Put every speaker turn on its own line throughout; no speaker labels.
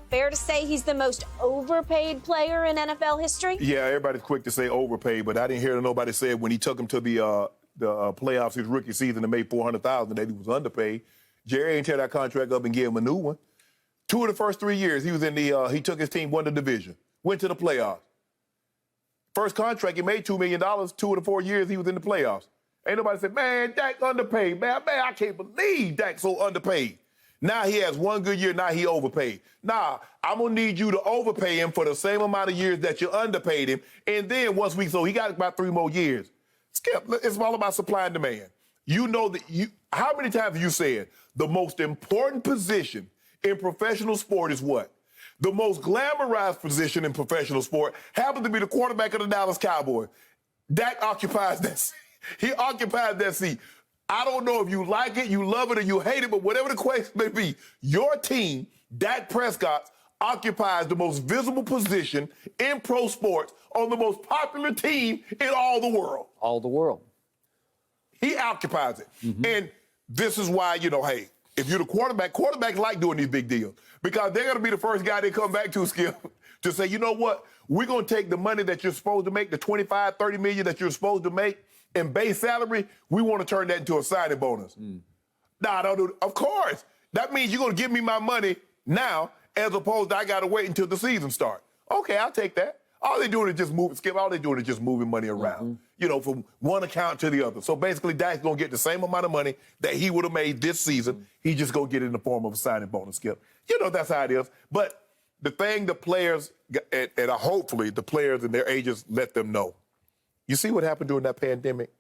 Fair to say he's the most overpaid player in NFL history?
Yeah, everybody's quick to say overpaid, but I didn't hear nobody say when he took him to the playoffs his rookie season and made $400,000 that he was underpaid. Jerry ain't tear that contract up and gave him a new one. 2 of the first 3 years he was in the he took his team, won the division, went to the playoffs. First contract he made $2 million. 2 of the 4 years he was in the playoffs. Ain't nobody said, man, Dak underpaid. Man, I can't believe Dak's so underpaid. Now he has 1 good year, now he overpaid. Nah, I'm going to need you to overpay him for the same amount of years that you underpaid him. And then so he got about 3 more years. Skip, it's all about supply and demand. You know how many times have you said the most important position in professional sport is what? The most glamorized position in professional sport happens to be the quarterback of the Dallas Cowboys. Dak occupies that seat. He occupies that seat. I don't know if you like it, you love it, or you hate it, but whatever the question may be, your team, Dak Prescott, occupies the most visible position in pro sports on the most popular team in all the world.
All the world.
He occupies it. Mm-hmm. And this is why, hey, if you're the quarterback, quarterbacks like doing these big deals because they're going to be the first guy they come back to, Skip, to say, you know what, we're going to take the money that you're supposed to make, the $25, $30 million that you're supposed to make, in base salary, we want to turn that into a signing bonus. Nah, don't do it. Of course. That means you're going to give me my money now as opposed to I got to wait until the season starts. Okay, I'll take that. All they're doing is just moving money around, from one account to the other. So basically, Dak's going to get the same amount of money that he would have made this season. He just going to get it in the form of a signing bonus, Skip. That's how it is. But the thing the players, and hopefully the players and their agents let them know, you see what happened during that pandemic?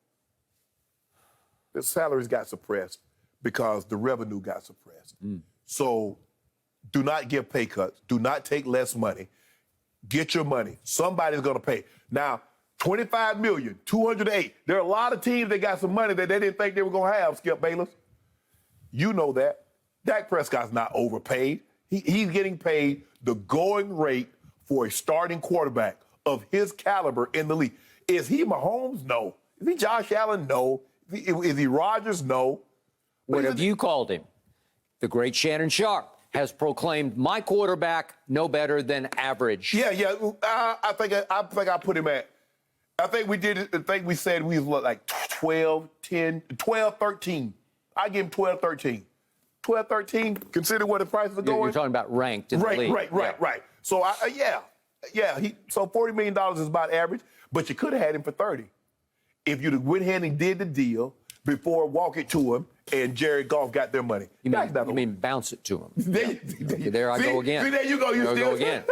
The salaries got suppressed because the revenue got suppressed. So do not give pay cuts. Do not take less money. Get your money. Somebody's going to pay. Now, $25 million, $208. There are a lot of teams that got some money that they didn't think they were going to have, Skip Bayless. You know that. Dak Prescott's not overpaid. He's getting paid the going rate for a starting quarterback of his caliber in the league. Is he Mahomes? No. Is he Josh Allen? No. Is he Rodgers? No.
What have you called him? The great Shannon Sharpe has proclaimed my quarterback no better than average.
Yeah. I think I put him at. I think we did it. I think we said we was like 12, 10, 12, 13. I give him 12, 13. 12, 13. Consider where the prices are going.
You're talking about ranked in the league.
Right. So so $40 million is about average. But you could have had him for 30 if you'd have went ahead and did the deal before walk it to him and Jared Goff got their money.
You mean bounce it to him? There I go again.
See, there you go.
There I go again.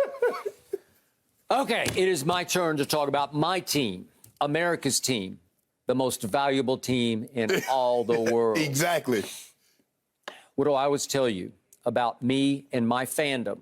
Okay, it is my turn to talk about my team, America's team, the most valuable team in all the world.
Exactly.
What do I always tell you about me and my fandom?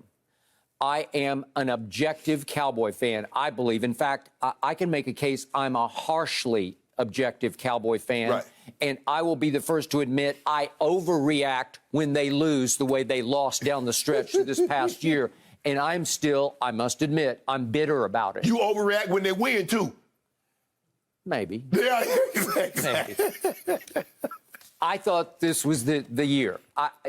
I am an objective Cowboy fan, I believe. In fact, I can make a case I'm a harshly objective Cowboy fan.
Right.
And I will be the first to admit I overreact when they lose the way they lost down the stretch this past year. And I must admit, I'm bitter about it.
You overreact when they win, too.
Maybe.
Yeah, exactly.
Maybe. I thought this was the year.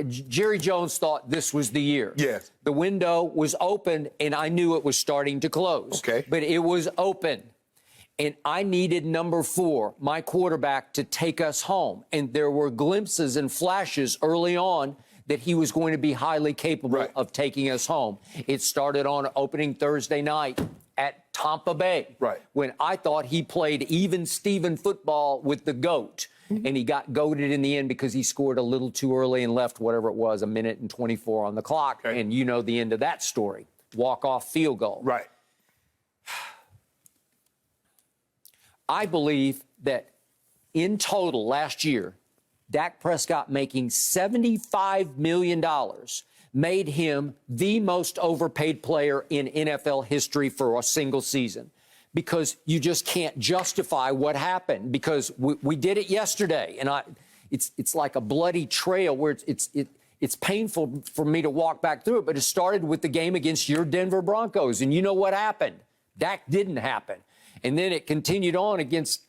Jerry Jones thought this was the year.
Yes.
The window was open, and I knew it was starting to close.
Okay.
But it was open. And I needed number 4, my quarterback, to take us home. And there were glimpses and flashes early on that he was going to be highly capable of taking us home. It started on opening Thursday night at Tampa Bay.
Right.
When I thought he played even Steven football with the GOAT. And he got goated in the end because he scored a little too early and left whatever it was, 1:24 on the clock.
Okay.
And you know the end of that story. Walk-off field goal.
Right.
I believe that in total last year, Dak Prescott making $75 million made him the most overpaid player in NFL history for a single season. Because you just can't justify what happened. Because we did it yesterday, and it's like a bloody trail where it's painful for me to walk back through it. But it started with the game against your Denver Broncos, and you know what happened? Dak didn't happen, and then it continued on against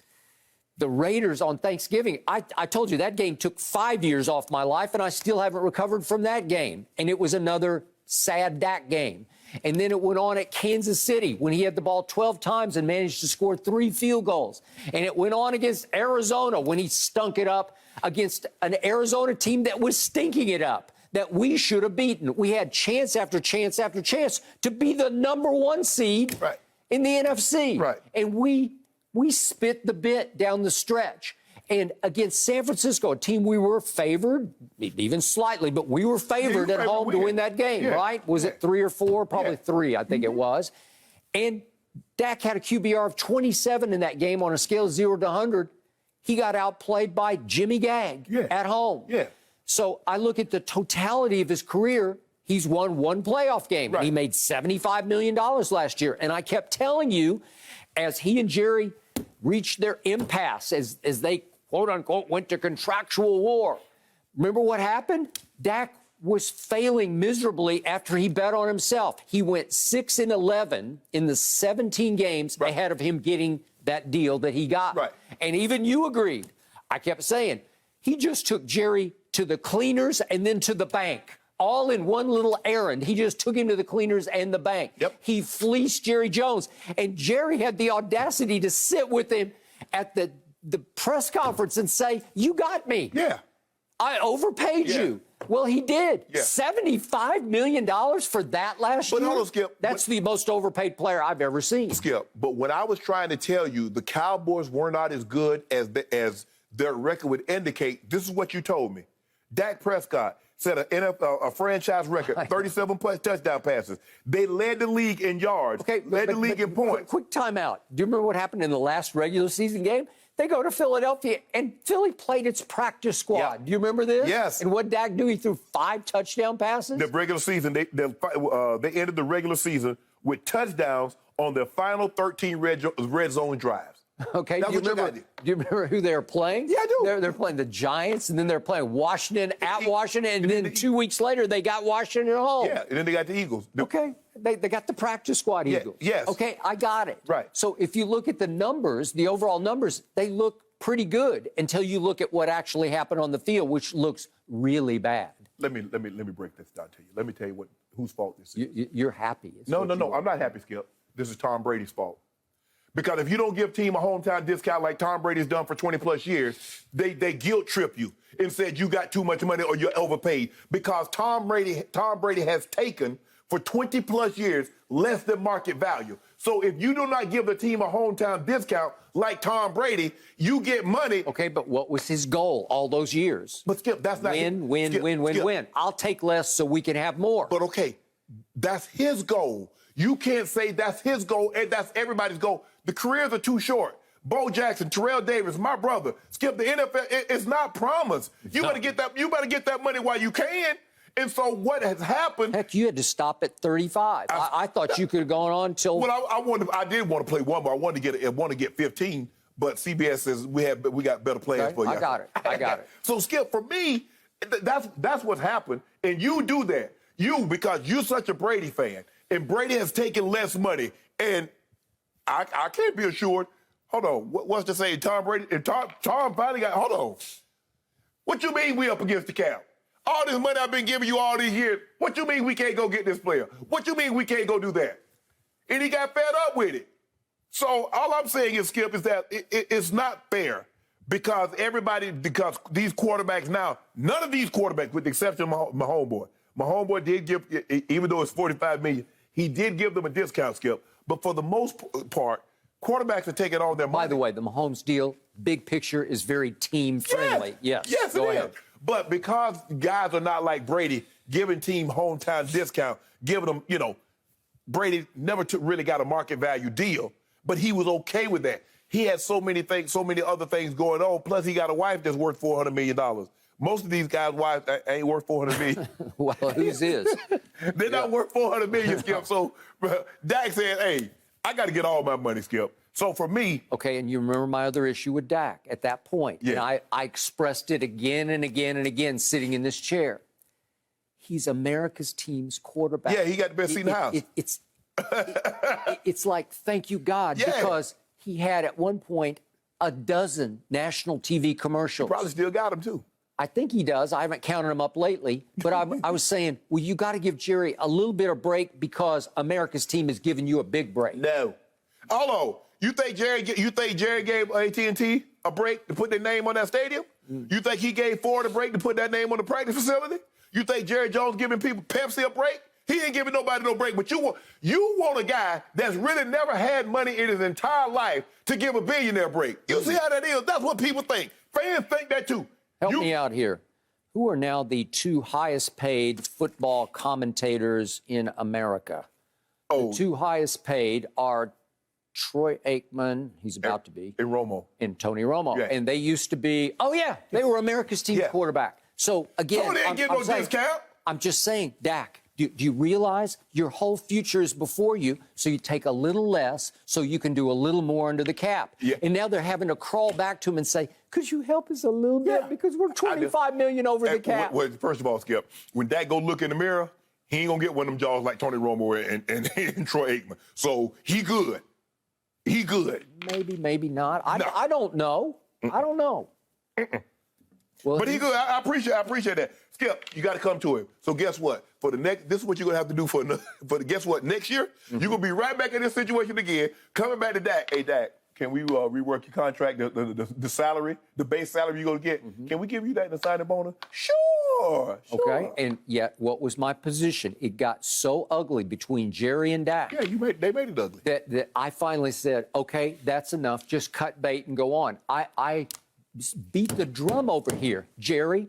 the Raiders on Thanksgiving. I told you that game took 5 years off my life, and I still haven't recovered from that game. And it was another sad Dak game. And then it went on at Kansas City when he had the ball 12 times and managed to score 3 field goals. And it went on against Arizona when he stunk it up against an Arizona team that was stinking it up, that we should have beaten. We had chance after chance after chance to be the #1 seed in the NFC.
Right.
And we spit the bit down the stretch. And against San Francisco, a team we were favored, even slightly, but we were favored at home to win that game, right? Was it 3 or 4? Probably 3, I think it was. And Dak had a QBR of 27 in that game on a scale of 0 to 100. He got outplayed by Jimmy Gag at home. So I look at the totality of his career. He's won 1 playoff game. And he made $75 million last year. And I kept telling you, as he and Jerry reached their impasse, as they, quote unquote, went to contractual war. Remember what happened? Dak was failing miserably after he bet on himself. He went 6-11 in the 17 games ahead of him getting that deal that he got. And even you agreed. I kept saying, he just took Jerry to the cleaners and then to the bank, all in one little errand. He just took him to the cleaners and the bank. He fleeced Jerry Jones. And Jerry had the audacity to sit with him at the press conference and say, you got me. I overpaid you. Well, he did. $75 million for that last year?
Hold on, Skip.
That's the most overpaid player I've ever seen.
Skip, but when I was trying to tell you the Cowboys were not as good as their record would indicate, this is what you told me. Dak Prescott set a franchise record, 37 plus touchdown passes. They led the league in yards, led the league in points.
Quick timeout. Do you remember what happened in the last regular season game? They go to Philadelphia, and Philly played its practice squad. Do you remember this?
Yes.
And what Dak do? He threw 5 touchdown passes?
The regular season, they ended the regular season with touchdowns on their final 13 red zone drives.
Okay, do you remember who they were playing?
Yeah, I do.
They're playing the Giants, and then they're playing Washington at Washington, and then 2 weeks later they got Washington at home.
Yeah, and then they got the Eagles.
Okay, they got the practice squad Eagles.
Yes.
Okay, I got it.
Right.
So if you look at the numbers, the overall numbers, they look pretty good until you look at what actually happened on the field, which looks really bad.
Let me break this down to you. Let me tell you whose fault this is.
You're happy.
No, I'm not happy, Skip. This is Tom Brady's fault. Because if you don't give team a hometown discount like Tom Brady's done for 20-plus years, they guilt trip you and said you got too much money or you're overpaid. Because Tom Brady has taken, for 20-plus years, less than market value. So if you do not give the team a hometown discount like Tom Brady, you get money.
Okay, but what was his goal all those years?
But, Skip, that's not...
Win. I'll take less so we can have more.
But, okay, that's his goal. You can't say that's his goal and that's everybody's goal. The careers are too short. Bo Jackson, Terrell Davis, my brother, Skip, the NFL, it's not promised. You better get that money while you can. And so what has happened?
Heck, you had to stop at 35. I thought you could have gone on till.
Well, I did want to play one more. I wanted to get 15, but CBS says we got better players for you.
I got it.
So Skip, for me, that's what's happened, and you do that. Because you're such a Brady fan, and Brady has taken less money, and I can't be assured. Hold on. What's to say? Tom Brady and Tom finally got. Hold on. What you mean we up against the cap? All this money I've been giving you all these years. What you mean we can't go get this player? What you mean we can't go do that? And he got fed up with it. So all I'm saying is, Skip, is that it's not fair because these quarterbacks now, none of these quarterbacks, with the exception of my homeboy did give, even though it's $45 million, he did give them a discount, Skip. But for the most part, quarterbacks are taking all their money.
By the way, the Mahomes deal, big picture, is very team-friendly. Yes,
go ahead. But because guys are not like Brady, giving team hometown discount, giving them, Brady never really got a market value deal, but he was okay with that. He had so many other things going on, plus he got a wife that's worth $400 million. Most of these guys' wives ain't worth $400 million.
Well, whose is?
They're not worth $400 million, Skip. So Dak said, hey, I got to get all my money, Skip. So for me...
Okay, and you remember my other issue with Dak at that point.
Yeah.
And I expressed it again and again and again sitting in this chair. He's America's team's quarterback.
Yeah, he got the best seat in the house.
It's like, thank you, God, because he had at one point a dozen national TV commercials.
He probably still got them, too.
I think he does. I haven't counted him up lately. But I was saying, well, you got to give Jerry a little bit of break because America's team is giving you a big break.
No. Hold on. You think Jerry gave AT&T a break to put their name on that stadium? You think he gave Ford a break to put that name on the practice facility? You think Jerry Jones giving people Pepsi a break? He ain't giving nobody no break. But you want a guy that's really never had money in his entire life to give a billionaire break. You see how that is? That's what people think. Fans think that too.
Help me out here. Who are now the two highest paid football commentators in America? The two highest paid are Troy Aikman, he's about to be.
And Romo.
And Tony Romo.
Yeah.
And they used to be, they were America's team quarterback. So, again,
Tony didn't get no discount.
I'm just saying, Dak, do you realize your whole future is before you, so you take a little less so you can do a little more under the cap.
Yeah.
And now they're having to crawl back to him and say, could you help us a little bit? Because we're $25 million over the cap.
Well, first of all, Skip, when Dak go look in the mirror, he ain't going to get one of them jaws like Tony Romo and Troy Aikman. So he good. He good.
Maybe not. I don't know. I don't know. Well,
but he good. I appreciate that. Skip, you got to come to him. So guess what? This is what you're going to have to do guess what? Next year, you're going to be right back in this situation again, coming back to Dak. Hey, Dak, can we rework your contract, the salary, the base salary you're going to get? Can we give you that in a signing bonus? Sure.
Okay. And yet, what was my position? It got so ugly between Jerry and Dak.
Yeah, they made it ugly.
That I finally said, okay, that's enough. Just cut bait and go on. I beat the drum over here. Jerry,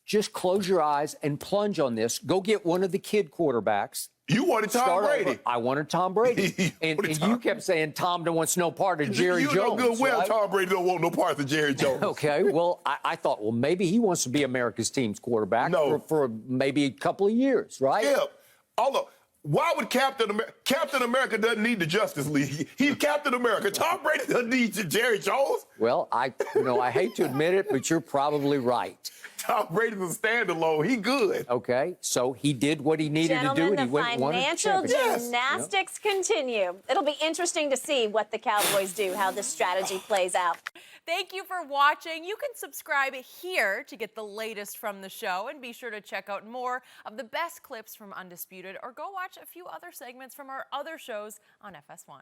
just close your eyes and plunge on this. Go get one of the kid quarterbacks.
You wanted Tom Brady.
I wanted Tom Brady. and you kept saying Tom wants no part of Jerry Jones. You know good well
Tom Brady don't want no part of Jerry Jones.
Okay, well, I thought, well, maybe he wants to be America's team's quarterback for maybe a couple of years, right?
Yeah. Although, why would Captain America doesn't need the Justice League? He's Captain America. Tom Brady doesn't need Jerry Jones.
Well, I hate to admit it, but you're probably right.
Tom Brady's a standalone. He good.
Okay, so he did what he needed to do, and he went and won a championship.
Financial gymnastics continue. It'll be interesting to see what the Cowboys do, how this strategy plays out.
Thank you for watching. You can subscribe here to get the latest from the show, and be sure to check out more of the best clips from Undisputed, or go watch a few other segments from our other shows on FS1.